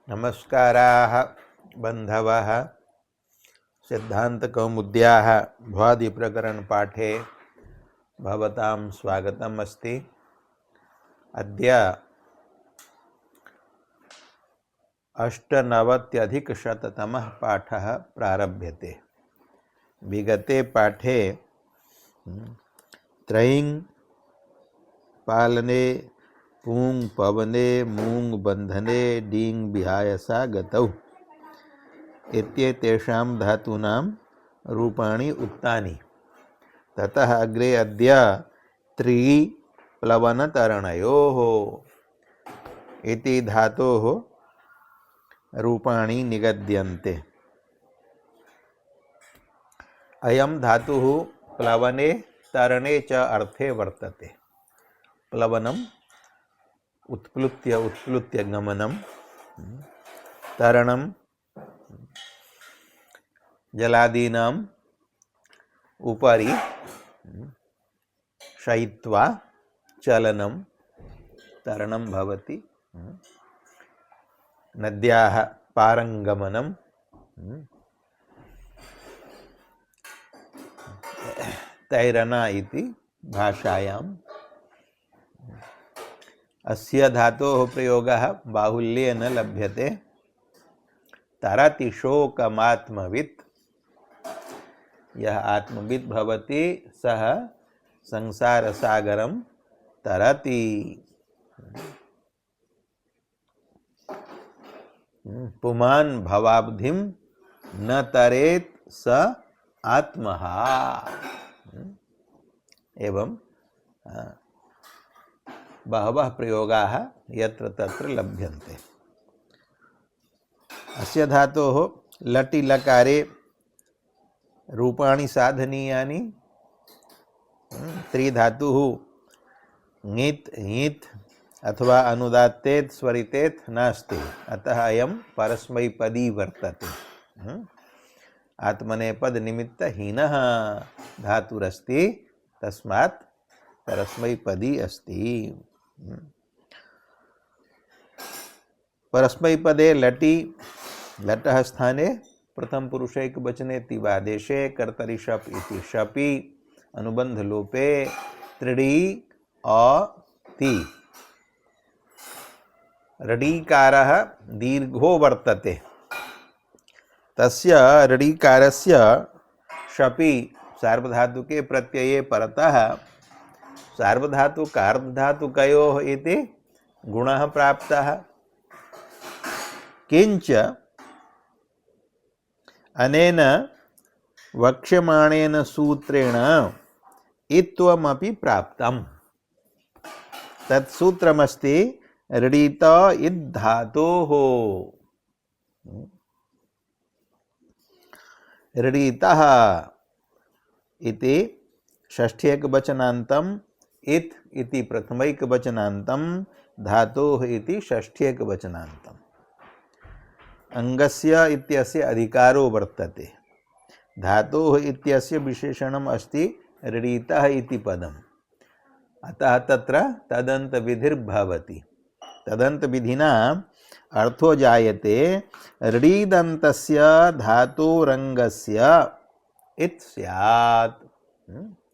नमस्काराः बन्धवः। सिद्धान्तकौमुद्याः भ्वादिप्रकरणपाठे भवतां स्वागतम् अस्ति। अद्य 98-अधिकशततमः पाठः प्रारभ्यते। विगते पाठे त्रयीं पालने पूंग पवने मूंग बंधने डींग विहायसा गतौ इत्येतेषां धातूनां रूपाणि उक्तानि। ततः अग्रे अद्य त्री प्लवनतरणयोः इति धातोः रूपाणि निगद्यन्ते। अयं धातुः प्लवने तरणे च अर्थे वर्तते। प्लवनम् उत्प्लुत्य गमनं, तरणं जलादीनाम् उपरि शयित्वा चलनं तरणं भवति। नद्याः पारङ्गमनं, तैरना इति भाषायाम्। अस्य धातोः प्रयोगः बाहुल्येन लभ्यते। तरति शोकमात्मवित्, यः आत्मवित् भवति सः संसारसागरं तरति। पुमान् भवाब्धिं न तरेत् स आत्मः। एवं बहवः प्रयोगाः यत्र तत्र लभ्यन्ते। अस्य धातोः लटि लकारे रूपाणि साधनीयानि। त्रिधातुः ङित् ङित् अथवा अनुदात्तेत् स्वरितेत् नास्ति, अतः अयं परस्मैपदी वर्तते। आत्मनेपद निमित्तहीनः धातुरस्ति, तस्मात् परस्मैपदी अस्ति। परस्मैपदे लटि लटः स्थाने प्रथम पुरुषैकवचने तिवादेशे कर्तरि शप इति शपि अनुबंध लोपे त्रिडी अ ति। रडीकारः दीर्घो वर्तते। तस्य रडीकारस्य शपि सार्वधातुके प्रत्यये परतः सार्वधातुकार्धधातुकयोः इति गुणः प्राप्तः। किंच अनेन वक्ष्यमाणेन सूत्रेण इत्वमपि प्राप्तम्। तत्सूत्रमस्ति रडित इद्धातोः। रडितः इति षष्ठ्येकवचनान्तम्, इत् इति प्रथमैकवचनान्तम्, धातोः इति षष्ठ्येकवचनान्तम्। अंगस्य इत्यस्य अधिकारो वर्तते। धातोः इत्यस्य विशेषणम् अस्ति रडितः इति पदम्, अतः तत्र तदन्त विधिर्भवति। तदन्त विधिना अर्थो जायते रडीदन्तस्य धातोरङ्गस्य इत् स्यात्।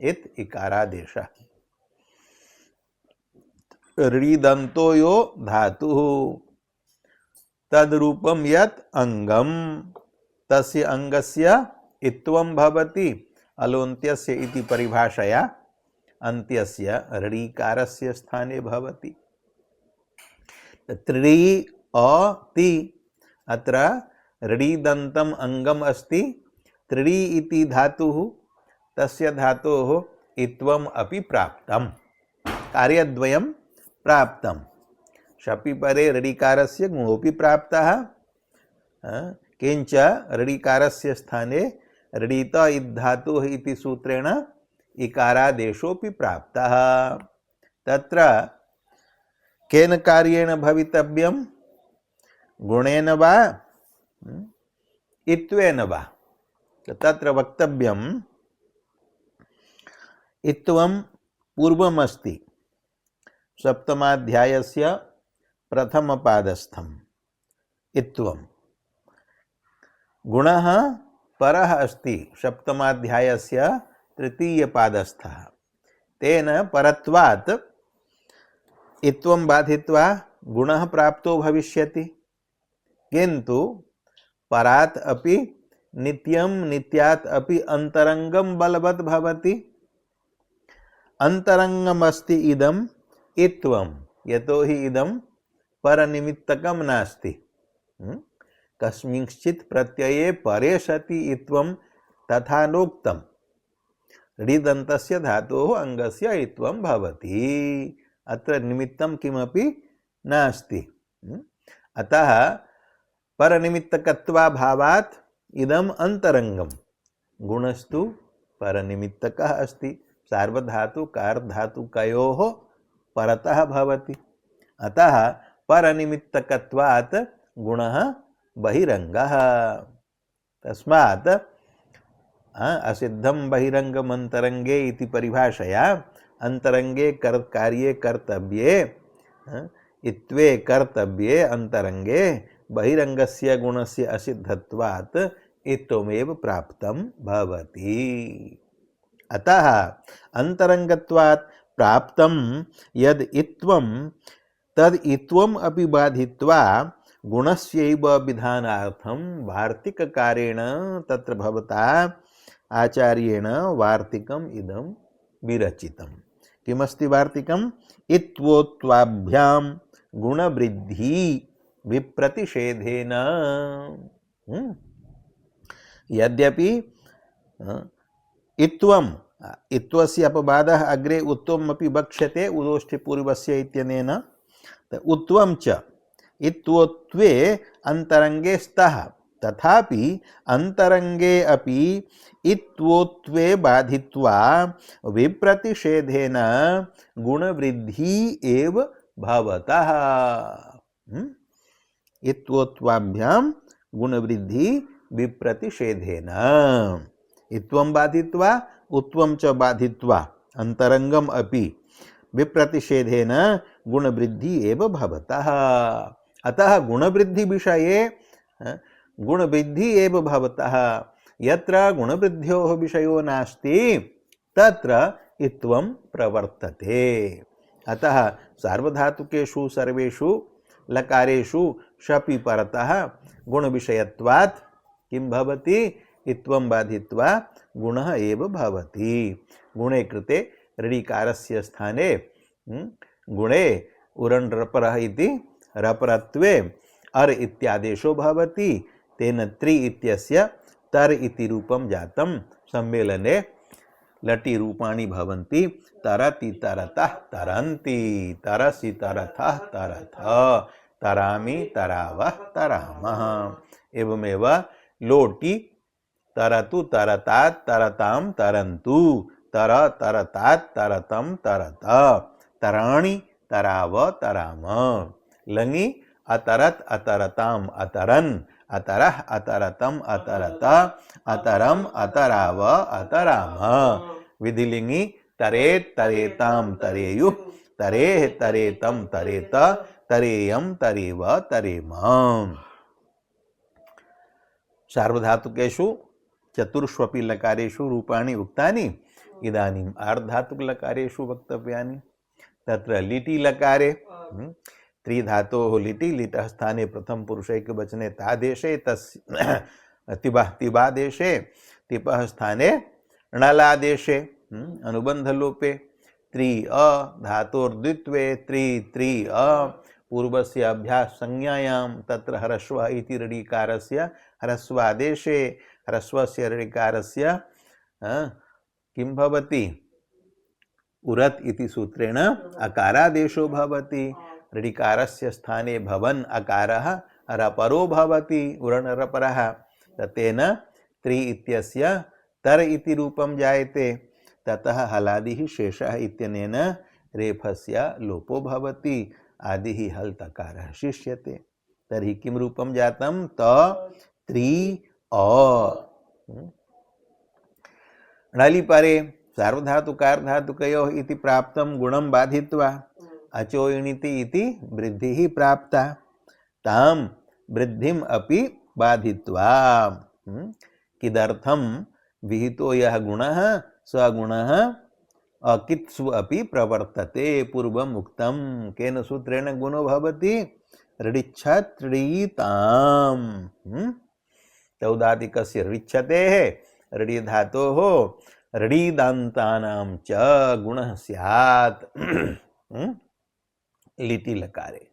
इत् इकारादेशः। रडीदन्तो यो धातुः तद्रूपं यत् अंगम, तस्य अंगस्य इत्वं भवति। अलोन्त्यस्य इति परिभाषया अन्त्यस्य रडीकारस्य स्थाने भवति। त्रि अ ति, अत्र रडीदन्तम् अंगम् अस्ति। त्रि इति धातुः, तस्य धातोः इत्वम् अपि प्राप्तम्। कार्यद्वयं प्राप्तम्। शपि परे रडिकारस्य गुणोपि प्राप्तः। किंच रडिकारस्य स्थाने रडित इद्धातुः इति सूत्रेण इकारादेशोऽपि प्राप्तः। तत्र केन कार्येण भवितव्यं? गुणेन वा इत्वेन वा? तत्र वक्तव्यम् इत्वं पूर्वमस्ति। सप्तमाध्यायस्य प्रथमपादस्थं इत्वं गुणः परः अस्ति सप्तमाध्यायस्य तृतीयपादस्थः तेन परत्वात् इत्वं बाधित्वा गुणः प्राप्तो भविष्यति किन्तु परात् अपि नित्यं नित्यात् अपि अंतरंगम बलवत् भवति अंतरंगमस्ति इदम् इत्वं यतो हि इदं परनिमित्तकं नास्ति कस्मिंश्चित् प्रत्यये परे सति इत्वं तथा नोक्तम् ऋदन्तस्य धातोः अंगस्य इत्वं भवति अत्र निमित्तं किमपि नास्ति अतः परनिमित्तकत्वाभावात् इदम् अंतरंगम गुणस्तु परनिमित्तकः अस्ति सार्वधातु कार्धातुकयोः परतः भवति अतः परनिमित्तकत्वात् गुणः बहिरंगः तस्मात् असिद्धं बहिरंगमंतरंगे इति परिभाषया अंतरंगे कार्ये कर्तव्ये इत्वे कर्तव्ये अंतरंगे बहिरंगस्य गुणस्य असिद्धत्वात् इत्वमेव प्राप्तं भवति अतः अंतरंगत्वात् प्राप्तं यद् इत्वं तद् इत्वम् अपि बाधित्वा गुणस्यैव विधानार्थं वार्तिककारेण तत्र भवता आचार्येण वार्तिकम् इदं विरचितं किमस्ति वार्तिकम् इत्वोत्वाभ्यां गुणवृद्धि विप्रतिषेधेन यद्यपि इत्वम् इत्वस्य अपवादः अग्रे उत्वम् अपि वक्ष्यते उदोष्ठिपूर्वस्य इत्यनेन उत्वं च इत्वोत्वे अंतरंगे स्तः तथापि अंतरंगे अपि इत्वोत्वे बाधित्वा विप्रतिषेधेन गुणवृद्धि एव भवतः इत्वोत्वाभ्यां गुणवृद्धि विप्रतिषेधेन इत्वं बाधित्वा उत्वं च बाधित्वा अंतरंगम अपि विप्रतिषेधेन गुणवृद्धि एव भवतः अतः गुणवृद्धि विषये गुणवृद्धि एव भवतः यत्र गुणवृद्ध्योः विषयो नास्ति तत्र इत्वं प्रवर्तते अतः सार्वधातुकेषु सर्वेषु लकारेषु शपि परतः गुणविषयत्वात् किं भवति इत्वं बाधित्वा गुणः एव भवति गुणे कृते ऋकारस्य स्थाने गुणे उरण् रपरः इति रपरत्वे अर इत्यादेशो भवति तेन त्रि इत्यस्य तर इति रूपं जातं सम्मेलने लटि रूपाणि भवन्ति तरति तरतः तरन्ति तरसि तरथः तरथ तरामि तरावः तरामः एवमेव लोटि तरतु तरतात् तरतां तरन्तु तर तरतात् तरतं तरत तराणि तराव तराम लङि अतरत अतरताम अतरन अतरः अतरतम अतरत अतरम अतराव अतराम विधिलिंगि तरेत तरेताम तरेयुः तरेः तरेतम तरेत तरेयम तरेव तरेम सार्वधातुकेषु चतुर्ष्वपि लकारेषु रूपाणि उक्तानि इदानीम् आर्धातुकलकारेषु वक्तव्यानि तत्र लिटि लकारे त्रिधातोः लिटि लिटः स्थाने प्रथम पुरुषैकवचने तादेशे तस्य तिबादेशे तिपः स्थाने णलादेशे अनुबन्धलोपे त्रि अ धातोर्द्वित्वे त्रि त्रि अ पूर्वस्य अभ्यास संज्ञायां तत्र ह्रस्व इति ऋकारस्य ह्रस्वादेशे ह्रस्वस्य ऋकारस्य किं भवति उरत् इति सूत्रेण अकारादेशो भवति ऋकारस्य स्थाने भवन अकारः रपरो भवति उरण् रपरः तेन त्रि इत्यस्य तर इति रूपं जायते ततः हलादिः शेषः इत्यनेन रेफस्य लोपो भवति आदिः हल् तकारः शिष्यते तर्हि किं रूपं जातं त त्रि अ णलिपरे सार्वधातुकार्धातुकयोः इति प्राप्तं गुणं बाधित्वा अचोयिणीति इति वृद्धिः प्राप्ता तां वृद्धिम अपि बाधित्वा। किदर्थम विहितो यह गुणः स गुणः अकित्सु अपि प्रवर्तते। पूर्वम् उक्तं केन सूत्रेण गुणो भवति ऋडिच्छत्रीताम्। तौदादिकस्य ऋच्छतेः ऋडि धातोः ऋडिदान्तानां च गुणः स्यात् लिटि लकारे।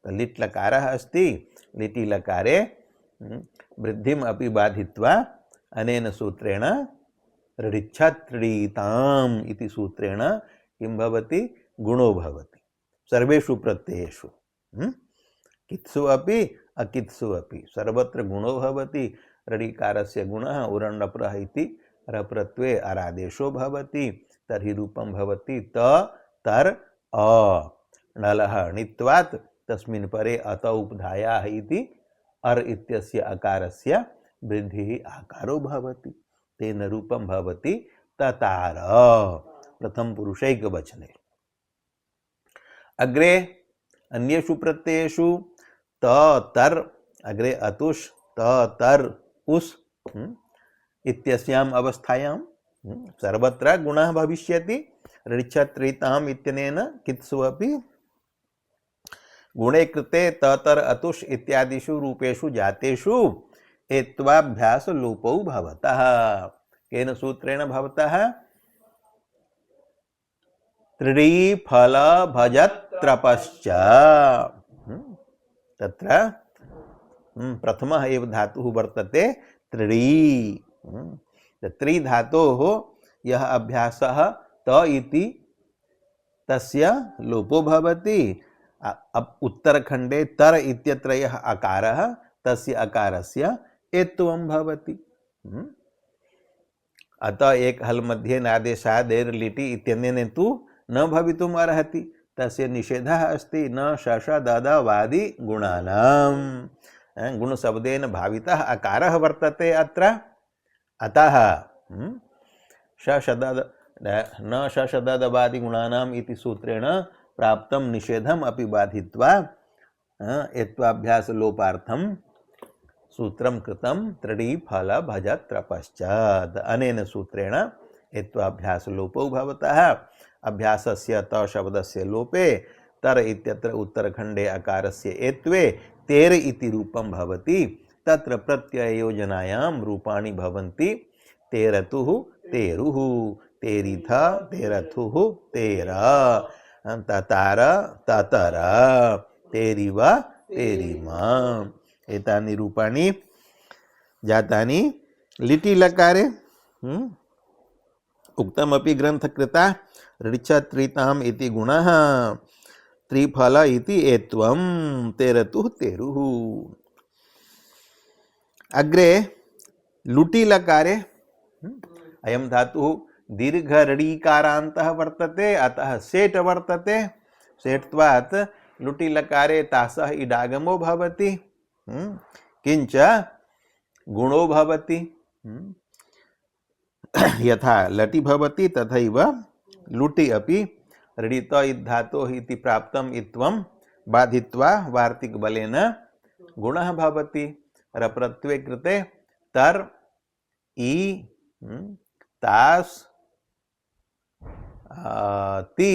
तो लिट् लकारः अस्ति, लिटि लकारे वृद्धिम् अपि बाधित्वा अनेन सूत्रेण ऋडिच्छत्रीताम् इति सूत्रेण किं भवति गुणो भवति सर्वेषु प्रत्ययेषु। कित्सु अपि अकित्सु अपि सर्वत्र गुणो भवति। ऋडिकारस्य गुणः उरण्डप्रः इति रप्रत्यये अरादेशो भवति। तर्हि रूपं भवति त तर अ। नलः णित्वात् तस्मिन् परे अत उपधायाः इति अर इत्यस्य अकारस्य वृद्धिः आकारो भवति। तेन रूपं भवति ततार प्रथम पुरुषैकवचने। अग्रे अन्येषु प्रत्ययेषु त तर अग्रे अतुष त तर उस् इत्यस्याम् अवस्थायां सर्वत्र गुणः भविष्यति। ऋच्छत्रीताम् इत्यनेन कित्सु अपि गुणे कृते त तर अतुष इत्यादिषु रूपेषु जातेषु एत्वाभ्यास लोपौ भवतः। केन सूत्रेण भवतः त्रिडी फल भजत्रपश्च। तत्र प्रथमः एव धातुः वर्तते त्रिडी। त्रि धातोः यः अभ्यासः त इति तस्य लोपो भवति। अब उत्तरखण्डे तर इत्यत्र यः अकारः तस्य अकारस्य एत्वं भवति। अतः एक हल मध्ये नादेशादेर लिटि इत्यनेन तु न भवितुम् अर्हति। तस्य निषेधः अस्ति न शश ददवादि गुणानां। गुणशब्देन भावितः अकारः वर्तते अत्र। अतः न शशददवादि गुणानाम् इति सूत्रेण प्राप्तं निषेधम् अपि बाधित्वा एत्वाभ्यास लोपार्थं सूत्रं कृतं त्रिडी फल भजत्रपश्चात्। अनेन सूत्रेण एत्वाभ्यास लोपो भवतः। अभ्यासस्य त शब्दस्य लोपे तर इत्यत्र उत्तरखण्डे अकारस्य एत्वे तेर इति रूपं भवति। तत्र प्रत्यययोजनायां रूपाणि भवन्ति तेरतुः तेरुः तेरिथ तेरथुः तेर ततार ततर तेरिव तेरिम। एतानि रूपाणि जातानि लिटि लकारे। उक्तमपि ग्रन्थकृता ऋच्छत्रीताम् इति गुणः त्रिफल इति एत्वं तेरतुः तेरुः। अग्रे लुटि लकारे अयं धातुः दीर्घ ऋडिकारान्तः वर्तते अतः सेट् वर्तते। सेट्त्वात् लुटि लकारे तासः इडागमो भवति किंच गुणो भवति। यथा लटि भवति तथैव लुटि अपि ऋडित धातोः इति प्राप्तम् इत्वं बाधित्वा वार्तिक बलेन गुणः भवति। रप्रत्यये कृते तर ई तास ति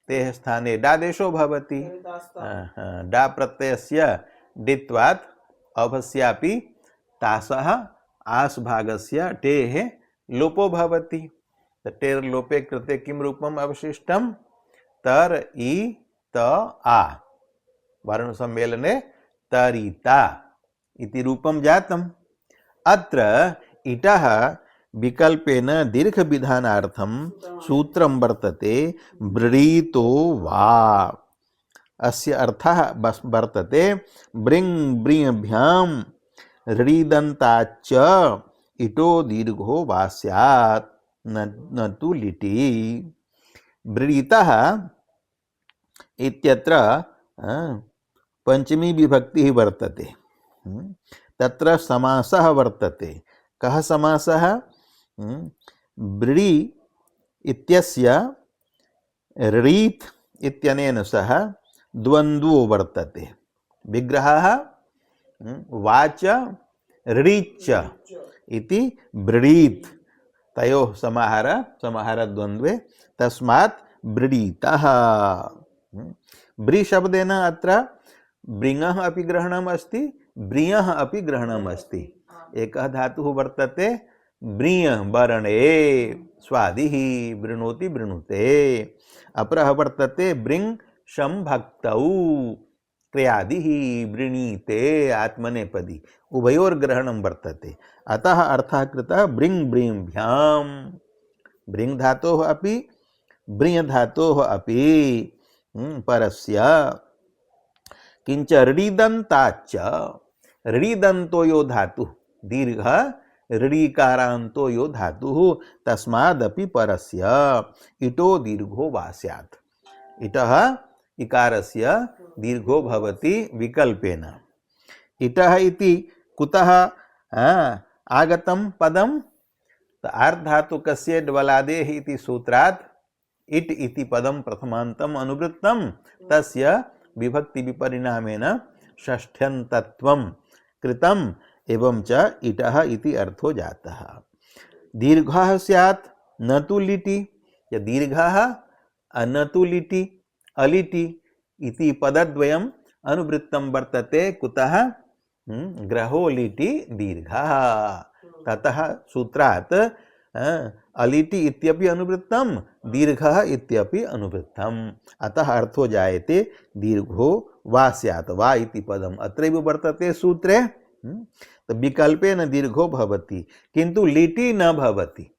तेः स्थाने डादेशो भवति। डा प्रत्ययस्य डित्वात् अभस्यापि तासः आस भागस्य टेः लोपो भवति। टेर् लोपे कृते किं रूपम् अवशिष्टं तर ई त आ वर्ण सम्मेलने तरिता इति रूपं जातम्। अत्र इटः विकल्पेन दीर्घ विधानार्थं सूत्रं वर्तते व्रीतो वा। अस्य अर्थः वर्तते ब्रिंग ब्रियभ्यां ऋदन्ताच्च इटो दीर्घो वा स्यात् न तु लिटि। व्रीतः इत्यत्र पंचमी विभक्तिः वर्तते। तत्र समासः वर्तते। कः समासः? व्री इत्यस्य ऋत् इत्यनेन सह द्वन्द्वो वर्तते। विग्रहः वाच ऋच इति ब्रीडीत तयोः समाहार द्वन्द्वे तस्मात् ब्रीडीतः। ब्री शब्देन अत्र ब्रिङः अपि ग्रहणम् अस्ति, ब्रियः अपि ग्रहणम् अस्ति। एकः धातुः वर्तते ब्रिय वर्णे स्वादिः वृणोति वृणुते, अपरः वर्तते ब्रिङ् संभक्तौ क्रियादिः वृणीते आत्मनेपदी, उभयोर्ग्रहणं वर्तते। अतः अर्थः कृतः ब्रिङ् ब्रीभ्यां, ब्रिङ् धातोः अपि ब्रिय धातोः अपि परस्य। किंच ऋडीदन्ताच्च, ऋडीदन्तो यो धातुः दीर्घ ऋडीकारान्तो यो धातुः तस्मादपि परस्य इटो दीर्घो वा स्यात्। इटः इकारस्य दीर्घो भवति विकल्पेन। इटः इति कुतः आगतं पदं? आर्धातुकस्य ड्वलादेः इति सूत्रात् इट इति पदं प्रथमान्तम् अनुवृत्तं, तस्य विभक्ति विपरिणामेन षष्ठ्यन्तत्वं कृतम् एवं च इटः इति अर्थो जातः। दीर्घः स्यात् न तु लिटि, या दीर्घः न तु लिटि अलिटि इति पदद्वयम् अनुवृत्तं वर्तते। कुतः? ग्रहो लिटि दीर्घः, ततः सूत्रात् अलिटि इत्यपि अनुवृत्तं, दीर्घः इत्यपि अनुवृत्तम्। अतः अर्थो जायते दीर्घो वा स्यात्। वा इति पदम् अत्रैव वर्तते सूत्रे, तो विकल्पेन दीर्घो भवति, किन्तु लिटि न भवति।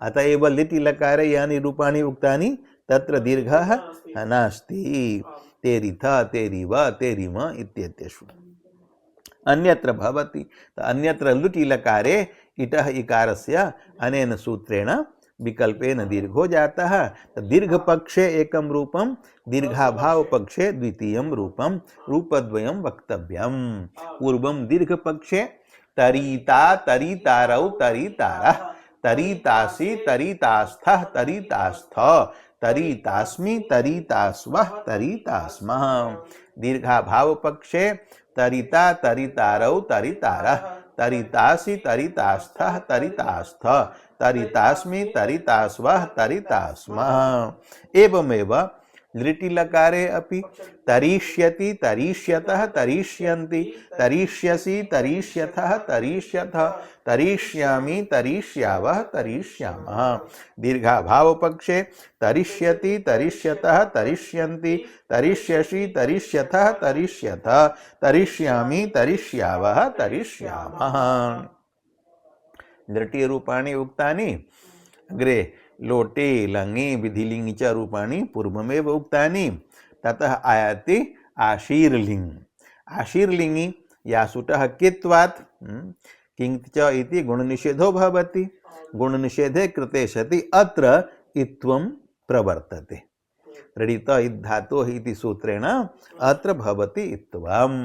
अतएव लिटि लकारे यानि रूपाणि उक्तानि तत्र दीर्घः नास्ति। तेरिथ तेरिव तेरिम इत्येतेषु अन्यत्र भवति। तो अन्यत्र लुटि लकारे इटः इकारस्य अनेन सूत्रेण विकल्पेन दीर्घो जातः। दीर्घ पक्षे एकं रूपं, दीर्घाभाव पक्षे द्वितीयं रूपं, रूपद्वयं वक्तव्यं। पूर्वं दीर्घ पक्षे तरीता तरीतारौ तरीतारः, तरीतासि तरीतास्थः तरीतास्थ, तरीतास्मि तरीतास्वः तरीतास्मः। दीर्घाभाव पक्षे तरिता तरितारौ तरितारः, तरितासि तरितास्थः तरितास्थ, तरितास्मि तरितास्वः तरितास्मः। एवमेव लिटि लकारे अपि तरिष्यति तरिष्यतः तरिष्यन्ति, तरिष्यसि तरिष्यथः तरिष्यथः, तरिष्यामि तरिष्यावः तरिष्यामः। दीर्घाभाव पक्षे तरिष्यति तरिष्यतः तरिष्यन्ति, तरिष्यसि तरिष्यथः तरिष्यथः, तरिष्यामि तरिष्यावः तरिष्यामः। लिटि रूपाणि उक्तानि अग्रे लोटे लङि विधिलिङ्गि च रूपाणि पूर्वमेव उक्तानि। ततः आयाति आशीर्लिङ्। आशीर्लिङ्गि यासुटः कित्वात् किङ् च इति गुणनिषेधो भवति। गुणनिषेधे कृते सति अत्र इत्वं प्रवर्तते। ऋडित इद्धातोः इति सूत्रेण अत्र भवति इत्वम्।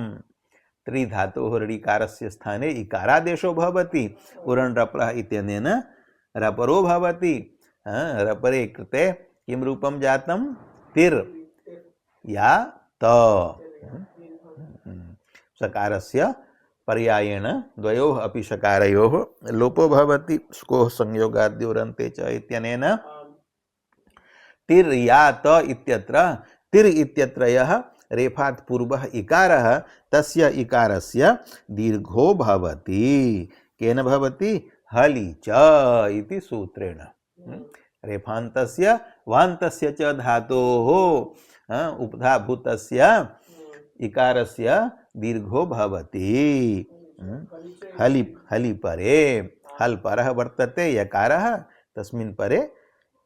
त्रिधातोः ऋडिकारस्य स्थाने इकारादेशो भवति। उरण् रपरः इत्यनेन रपरो भवति। रपरे कृते किं रूपं जातं? तिर या त। सकारस्य पर्यायेण द्वयोः अपि सकारयोः लोपो भवति। स्कोः संयोगाद्योरन्ते च इत्यनेन तिर या त इत्यत्र तिर इत्यत्र यः रेफात् पूर्वः इकारः तस्य इकारस्य दीर्घो भवति। केन भवति? हलि च इति सूत्रेण। रेफान्तस्य वान्तस्य च धातोः उपधाभूतस्य इकारस्य दीर्घो भवति। हलि हलि परे हल् परः वर्तते यकारः, तस्मिन् परे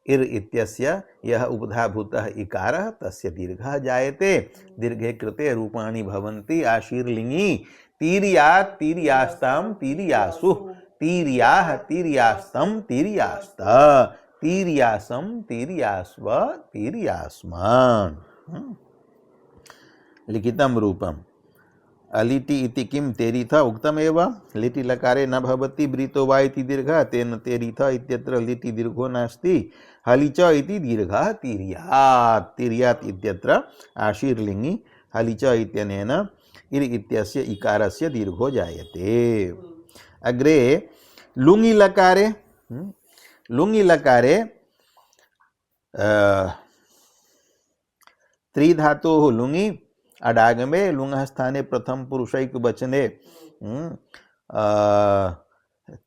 इर् इत्यस्य यः उपधाभूतः इकारः तस्य दीर्घः जायते। दीर्घे कृते रूपाणि भवन्ति आशीर्लिङि तीर्यात् तीर्यास्तां तीर्यासु, तीर्याः तीर्यास्तं तीर्यास्त, तीर्यासं तीर्यास्व तीर्यास्म। लिखितं रूपम् अलिटि इति किं तेरिथ उक्तमेव। लिटि लकारे न भवति ब्रीतो वा इति दीर्घः, तेन तेरिथ इत्यत्र लिटि दीर्घो नास्ति। हलि च इति दीर्घः तीर्यात्। तीर्यात् इत्यत्र आशीर्लिङि हलि च इत्यनेन इर इत्यस्य इकारस्य दीर्घो जायते। अग्रे लुङि लकारे लुङि लकारे त्रिधातोः लुङि अडागमे लुङः स्थाने प्रथम पुरुषैक वचने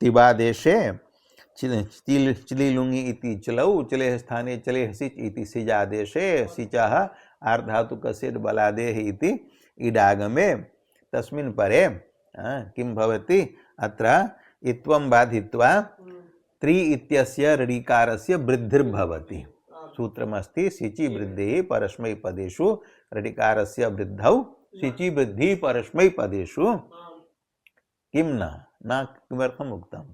तिबादेशे चिली लुङि इति चलौ चलेः स्थाने चलेः सिच इति सिजादेशे सिचः आर्धातुकस्य बलादेः इति इडागमे तस्मिन् परे किं भवति अत्र इत्वं बाधित्वा त्रि इत्यस्य ऋकारस्य वृद्धिर्भवति। सूत्रमस्ति सिचि वृद्धिः परस्मैपदेषु ऋकारस्य वृद्धौ सिचि वृद्धिः परस्मैपदेषु किं न किमर्थम् उक्तम्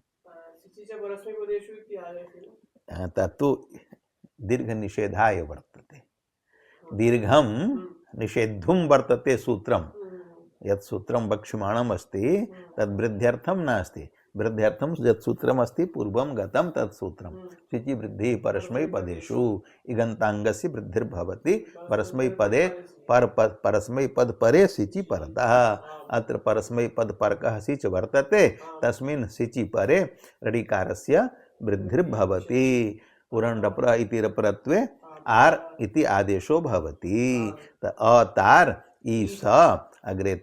तत्तु दीर्घनिषेधाय वर्तते। दीर्घं निषेद्धुं वर्तते सूत्रं यत् सूत्रं वक्ष्यमाणम् अस्ति तद् वृद्ध्यर्थं नास्ति। वृद्ध्यर्थं यत् सूत्रम् अस्ति पूर्वं गतं तत् सूत्रं सिचि वृद्धिः परस्मैपदेषु इगन्ताङ्गस्य वृद्धिर्भवति परस्मैपदे परस्मैपद परे सिचि परतः। अत्र परस्मैपद परकः सिच वर्तते तस्मिन् सिचि परे ऋकारस्य वृद्धिर्भवति। पुरण्डप्र इति रपरत्वे आर् इति आदेशो भवति। अतार् ईश अग्रे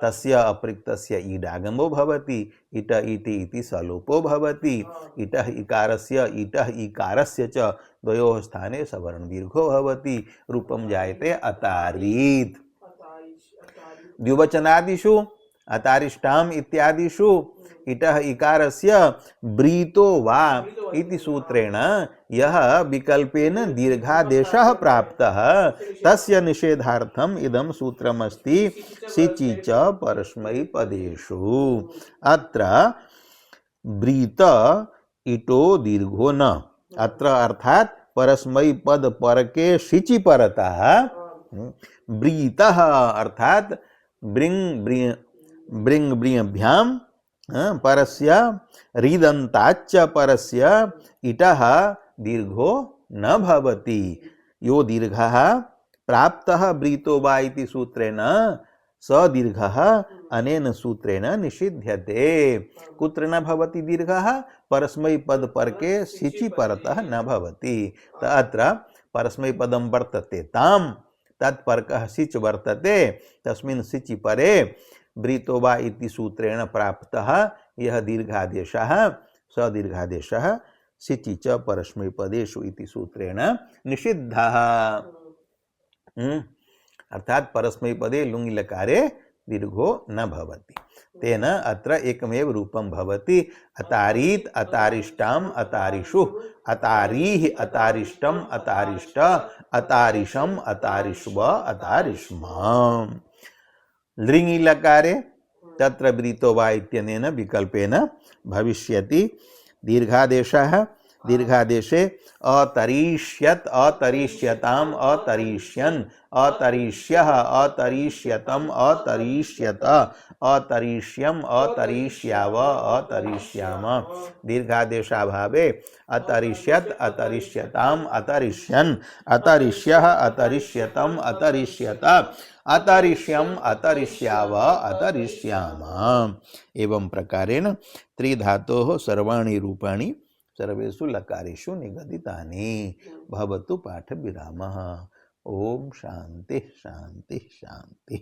तस्य अप्रिक्तस्य ईडागमो भवति। इट इति इति सलोपो भवति। इटः इकारस्य इटः इकारस्य च द्वयोः स्थाने सवर्ण दीर्घो भवति। रूपं जायते अतारीत्। द्विवचनादिषु अतारिष्टाम् इत्यादिषु इटः इकारस्य ब्रीतो वा इति सूत्रेण यः विकल्पेन दीर्घादेशः प्राप्तः तस्य निषेधार्थम् इदं सूत्रमस्ति सिचि च परस्मैपदेषु। अत्र ब्रीत इटो दीर्घो न अत्र अर्थात परस्मैपद परके सिचि परतः ब्रीतः अर्थात ब्रिंग ब्रियभ्याम परस्य रीदन्ताच्च परस्य इटः दीर्घो न भवति। यो दीर्घः प्राप्तः ब्रीतो वा इति सूत्रेण स दीर्घः अनेन सूत्रेण निषिध्यते। कुत्र न भवति दीर्घः परस्मैपद परके सिचि परतः न भवति। अत्र परस्मैपदं वर्तते ताम तत्परकः सिच वर्तते तस्मिन् सिचि परे ब्रीतो वा इति सूत्रेण प्राप्तः यह दीर्घादेशः स दीर्घादेशः सिचि च परस्मैपदेषु इति सूत्रेण निषिद्धः। अर्थात परस्मैपदे लुङि लकारे दीर्घो न भवति। तेन अत्र एकमेव रूपं भवति अतारीत् अतारिष्टाम् अतारिषु अतारीः अतारिष्टम् अतारिष्ट अतारिषम् अतारिष्व अतारिष्माम्। लृङि लकारे तत्र ब्रीतो वा इत्यनेन विकल्पेन भविष्यति दीर्घादेशः। दीर्घादेशे अतरिष्यत् अतरिष्यताम् अतरिष्यन् अतरिष्यः अतरिष्यतम् अतरिष्यत अतरिष्यम् अतरिष्याव अतरिष्याम। दीर्घादेशाभावे अतरिष्यत् अतरिष्यताम् अतरिष्यन् अतरिष्यः अतरिष्यतम् अतरिष्यत अतरिष्यम् अतरिष्याव अतरिष्याम। एवं प्रकारेण त्रिधातोः सर्वाणि रूपाणि सर्वेषु लकारेषु निगदितानि। भवतु पाठ विरामः। ओम शांति शांति शांति।